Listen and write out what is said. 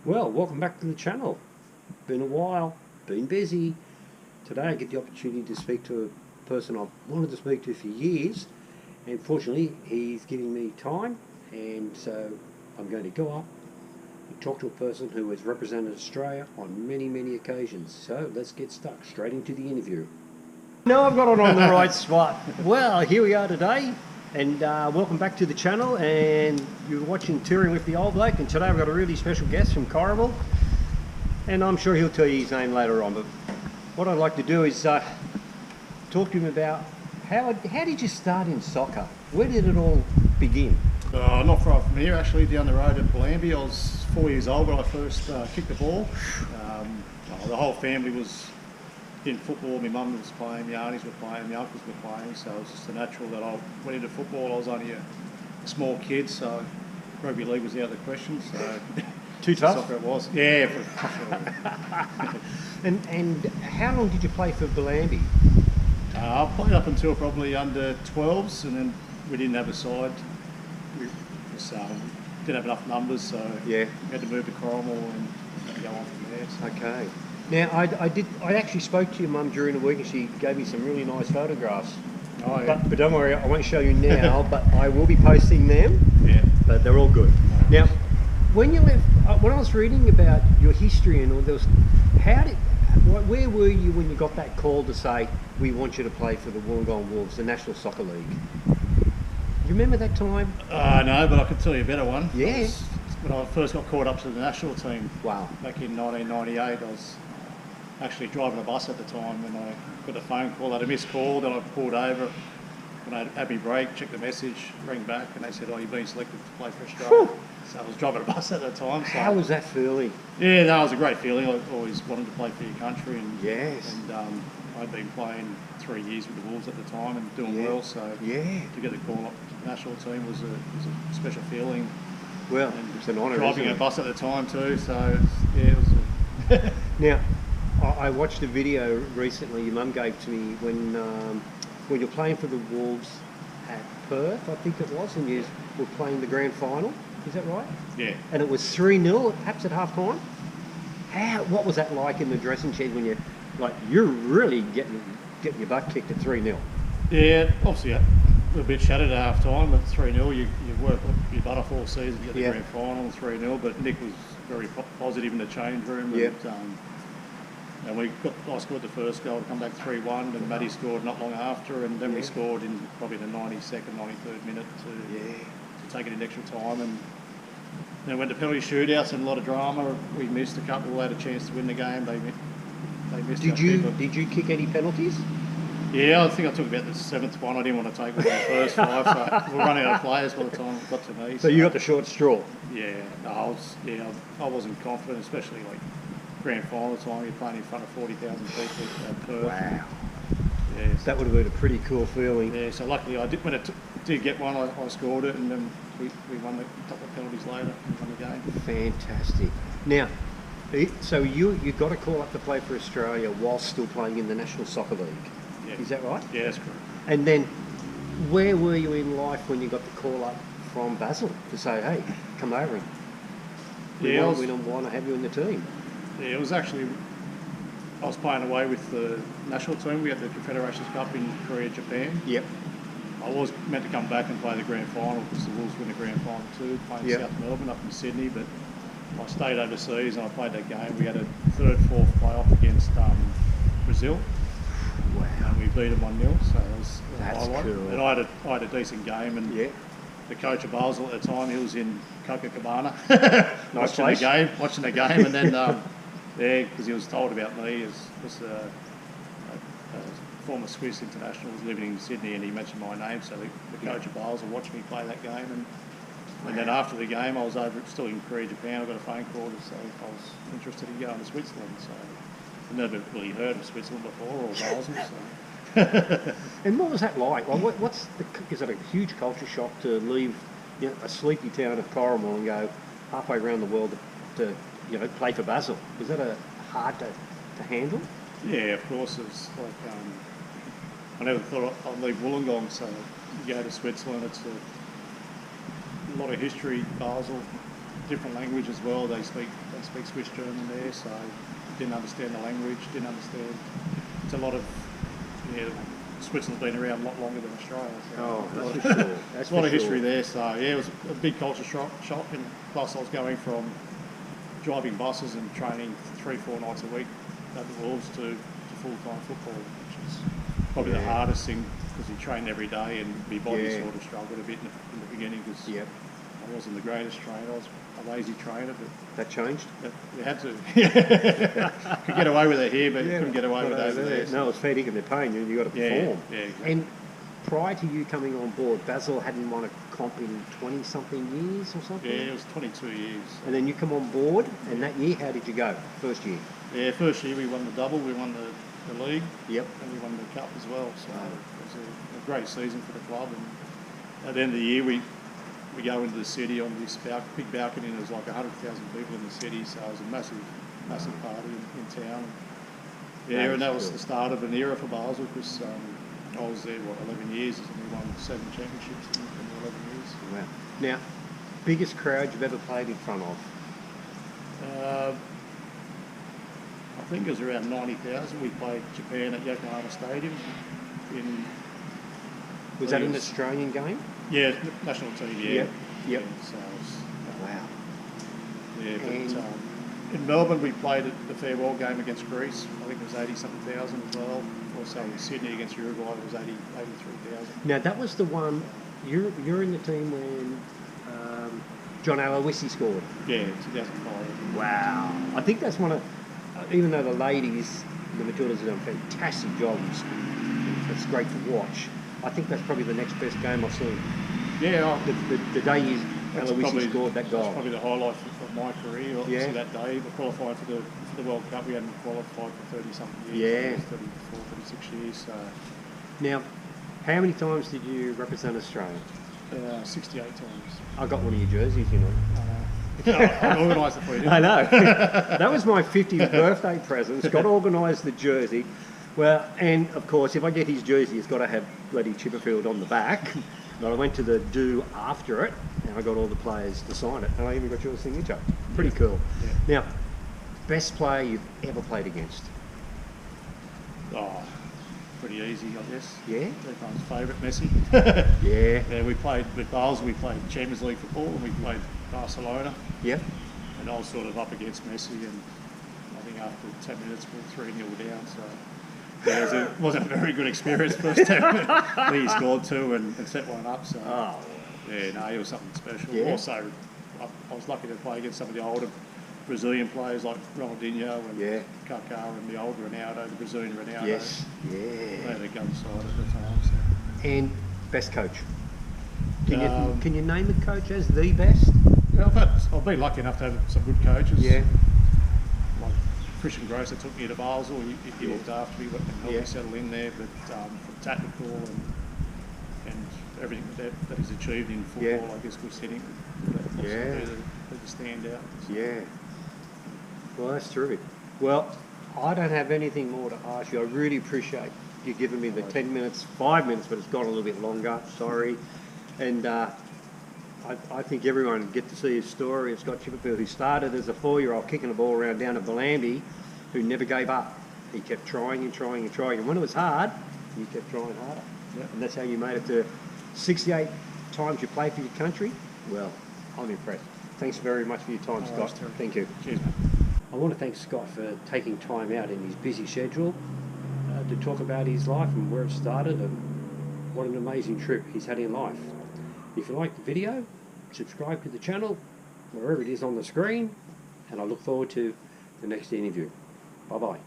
Well, welcome back to the channel. Been a while, been busy. Today I get the opportunity to speak to a person I've wanted to speak to for years, and fortunately he's giving me time, and so I'm going to go up and talk to a person who has represented Australia on many occasions. So let's get stuck straight into the interview. No, I've got it on the right spot. Well, here we are today, and welcome back to the channel, and you're watching Touring with the Old Bloke, and today I've got a really special guest from Corrimail, and I'm sure he'll tell you his name later on, but what I'd like to do is talk to him about how did you start in soccer? Where did it all begin? Not far from here, actually, down the road at Blamby. I was 4 years old when I first kicked the ball. The whole family was in football. My mum was playing, my aunties were playing, my uncles were playing, so it was just a natural that I went into football. I was only a small kid, so rugby league was out of the question. So Too tough? Soccer it was. Yeah, for sure. And how long did you play for Blamby? I played up until probably under 12s, and then we didn't have a side. We just, didn't have enough numbers, so Yeah. we had to move to Corrimail and go on from there. So. Okay. Now, I actually spoke to your mum during the week, and she gave me some really nice photographs. Oh, yeah. But don't worry, I won't show you now, but I will be posting them. Yeah. But they're all good. Now, when you left, when I was reading about your history and all this, where were you when you got that call to say, we want you to play for the Wollongong Wolves, the National Soccer League? You remember that time? No, but I could tell you a better one. Yeah. When I first got called up to the national team Wow. back in 1998, I was actually driving a bus at the time when I got a phone call. I had a missed call, then I pulled over. When I had my break, checked the message, rang back, and they said, "Oh, you've been selected to play for Australia." Whew. So I was driving a bus at the time. So How was that feeling? yeah, that was a great feeling. I always wanted to play for your country, and Yes. and I'd been playing 3 years with the Wolves at the time and doing Yeah. well. So Yeah. to get the call up to the national team was a special feeling. Well, And it's an honour, driving isn't a it? bus at the time too, so it was. Now, I watched a video recently your mum gave to me when you're playing for the Wolves at Perth, I think it was, and you were playing the grand final. Is that right? Yeah. And it was 3-0, perhaps at half time. What was that like in the dressing shed when you're really getting your butt kicked at 3-0? Yeah, obviously a little bit shattered at half time, but 3-0, you work your butt off all season to get the Yeah. grand final, 3-0, but Nick was very positive in the change room. Yeah. And I scored the first goal to come back 3-1, and Matty scored not long after, and then we scored in probably the 92nd, 93rd minute to take it in extra time. And then went to penalty shootouts and a lot of drama. We missed a couple, had a chance to win the game. They missed. Did our keeper. you kick any penalties? Yeah, I think I took about the 7th one. I didn't want to take one of the first 5, so we were running out of players by the time it got to me. So you got the short straw. Yeah, no, I wasn't confident, especially like grand final time. You're playing in front of 40,000 people at Perth. Wow. Yeah, so, That would have been a pretty cool feeling. yeah, so luckily I did. When it did get one, I scored it, and then we won a couple of penalties later and won the game. Fantastic. Now, so you got a call up to play for Australia while still playing in the National Soccer League. Yeah. Is that right? Yeah, that's correct. And then, where were you in life when you got the call up from Basel to say, "Hey, come over and we want to have you in the team"? Yeah, it was actually, I was playing away with the national team. We had the Confederations Cup in Korea, Japan. Yep. I was meant to come back and play the grand final because the Wolves win the grand final too, playing Yep. South Melbourne up in Sydney, but I stayed overseas and I played that game. We had a 3rd, 4th playoff against Brazil. Wow. And we beat them 1-0, so it was a That's highlight. cool. And I had a decent game, and Yeah. the coach of Basel at the time, he was in Copacabana Nice watching the game, and then because he was told about me as a former Swiss international, was living in Sydney, and he mentioned my name, so the coach of Basel watched me play that game, and then after the game, I was still in Korea, Japan. I got a phone call to say if I was interested in going to Switzerland. So I've never really heard of Switzerland before, or Basel. So. And what was that like? Well, is it a huge culture shock to leave a sleepy town of Corrimail and go halfway around the world to play for Basel? Was that hard to handle? Yeah, of course. It's like I never thought I'd leave Wollongong, so you go to Switzerland. It's a lot of history, Basel. different language as well. They speak Swiss German there, so didn't understand the language. Didn't understand. It's a lot of Switzerland's been around a lot longer than Australia. So that's for sure. That's a lot of sure. history there. So yeah, it was a big culture shock. And plus, I was going from driving buses and training 3-4 nights a week at the Wolves to full-time football, which is probably the hardest thing because you train every day and my body sort of struggled a bit in the beginning because I wasn't the greatest trainer. I was a lazy trainer, but that changed. You had to. Could get away with it here, but you couldn't get away with it over there. No, it's fair dinkum, they're paying you, and you got to perform. Yeah, exactly. And prior to you coming on board, Basel hadn't won a comp in 20-something years or something? Yeah, it was 22 years. And then you come on board, and that year, how did you go? First year? Yeah, first year we won the double, we won the league, and we won the cup as well. So it was a great season for the club. And at the end of the year, we go into the city on this big balcony, and there's like 100,000 people in the city, so it was a massive party in town. Yeah, and that was the start of an era for Basel because I was there, 11 years, and we won 7 championships in 11 years. Wow. Now, biggest crowd you've ever played in front of? I think it was around 90,000. We played Japan at Yokohama Stadium. Was that an Australian game? Yeah, national team, yeah. Yep. So it was, wow. Yeah, but in Melbourne we played the farewell game against Greece. I think it was 80-something thousand as well. Also in Sydney against Uruguay it was 83,000. Now that was the one, you're in the team when John Aloisi scored? Yeah, 2005. Wow. I think that's one of, even though the ladies, the Matildas have done fantastic jobs, it's great to watch. I think that's probably the next best game I've seen. Yeah, the day Aloisi scored that goal. That's probably the highlight of my career. Obviously that day, we qualified for the World Cup. We hadn't qualified for 30-something years. 34, 36 years. So. Now, how many times did you represent Australia? 68 times. I got one of your jerseys, you know. I organised it for you. I know. That was my 50th birthday present. Scott organised the jersey. Well, and of course, if I get his jersey, it's got to have bloody Chipperfield on the back. But I went to the do after it, and I got all the players to sign it, and I even got your signature. Pretty cool. Yeah. Now, best player you've ever played against? Oh, pretty easy, I guess. Yeah? Everyone's favourite, Messi. Yeah, we played with Basel, we played Champions League football, and we played Barcelona. Yep. And I was sort of up against Messi, and I think after 10 minutes we were 3-0 down, so... Yeah, it wasn't a very good experience first 10 minutes. I think he scored 2 and set one up, so... Yeah, no, he was something special. Yeah. Also, I was lucky to play against some of the older Brazilian players like Ronaldinho and Kaká and the old Ronaldo, the Brazilian Ronaldo. Yes, They had a gun side at the time. So. And best coach? Can you name a coach as the best? Yeah, I've been lucky enough to have some good coaches. Yeah. Like Christian Grosser took me to Basel. He looked after me and helped me settle in there. But from tactical and everything that he's achieved in football, I guess we're sitting. They're the standout. Yeah. Well, that's terrific. Well, I don't have anything more to ask you. I really appreciate you giving me the 10 minutes, 5 minutes, but it's gone a little bit longer. Sorry. And I think everyone would get to see his story of Scott Chipperfield, who started as a 4-year-old kicking the ball around down at Bellambi, who never gave up. He kept trying and trying and trying. And when it was hard, you kept trying harder. Yep. And that's how you made it to 68 times you played for your country. Well, I'm impressed. Thanks very much for your time, Scott. Thank you. Cheers, mate. I want to thank Scott for taking time out in his busy schedule to talk about his life and where it started and what an amazing trip he's had in life. If you like the video, subscribe to the channel, wherever it is on the screen, and I look forward to the next interview. Bye-bye.